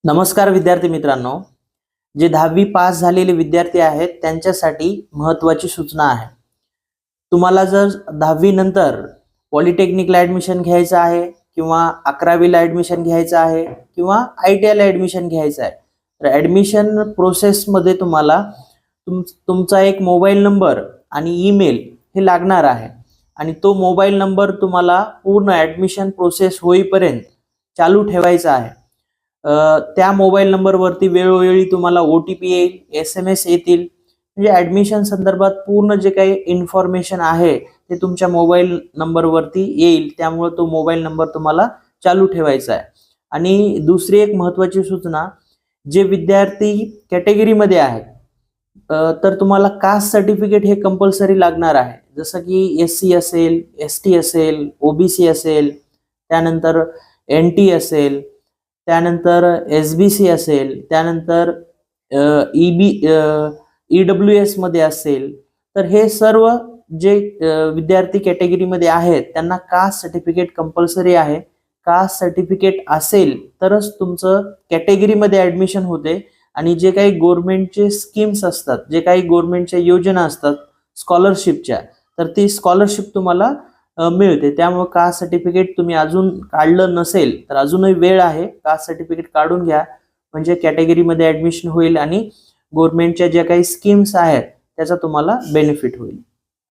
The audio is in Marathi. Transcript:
नमस्कार विद्यार्थी मित्रांनो, जे 10वी पास झालेले विद्यार्थी आहेत त्यांच्यासाठी महत्त्वाची सूचना आहे. तुम्हाला जर 10वी नंतर पॉलिटेक्निकला ॲडमिशन घ्यायचं आहे किंवा 11वीला ॲडमिशन घ्यायचं आहे किंवा ITIला ॲडमिशन घ्यायचं आहे, तर ॲडमिशन प्रोसेसमध्ये तुम्हाला तुमचा एक मोबाईल नंबर आणि ईमेल हे लागणार आहे आणि तो मोबाईल नंबर तुम्हाला पूर्ण ॲडमिशन प्रोसेस होईपर्यंत चालू ठेवायचा आहे. त्या मोबाईल नंबरवरती वेळोवेळी तुम्हाला OTP येईल, SMS येतील. म्हणजे ॲडमिशन संदर्भात पूर्ण जे काही इन्फॉर्मेशन आहे ते तुमच्या मोबाईल नंबरवरती येईल. त्यामुळे तो मोबाईल नंबर तुम्हाला चालू ठेवायचा आहे. आणि दुसरी एक महत्त्वाची सूचना, जे विद्यार्थी कॅटेगरीमध्ये आहेत तर तुम्हाला कास्ट सर्टिफिकेट हे कंपल्सरी लागणार आहे. जसं की SC असेल, ST असेल, OBC असेल, त्यानंतर NT असेल, त्यानंतर SBC असेल, त्यानंतर EWS मध्ये असेल, तर हे सर्व जे विद्यार्थी कॅटेगरीमध्ये आहेत त्यांना कास्ट सर्टिफिकेट कंपल्सरी आहे. कास्ट सर्टिफिकेट असेल तरच तुमचं कॅटेगरीमध्ये ॲडमिशन होते आणि जे काही गव्हर्नमेंटचे स्कीम्स असतात, जे काही गव्हर्नमेंटच्या योजना असतात स्कॉलरशिपच्या, तर ती स्कॉलरशिप तुम्हाला मिळते. त्यामुळे कास्ट सर्टिफिकेट तुम्ही अजून काढलं नसेल तर अजूनही वेळ आहे. कास्ट सर्टिफिकेट काढून घ्या, म्हणजे कॅटेगरीमध्ये ॲडमिशन होईल आणि गव्हर्नमेंटच्या ज्या काही स्कीम्स आहेत त्याचा तुम्हाला बेनिफिट होईल.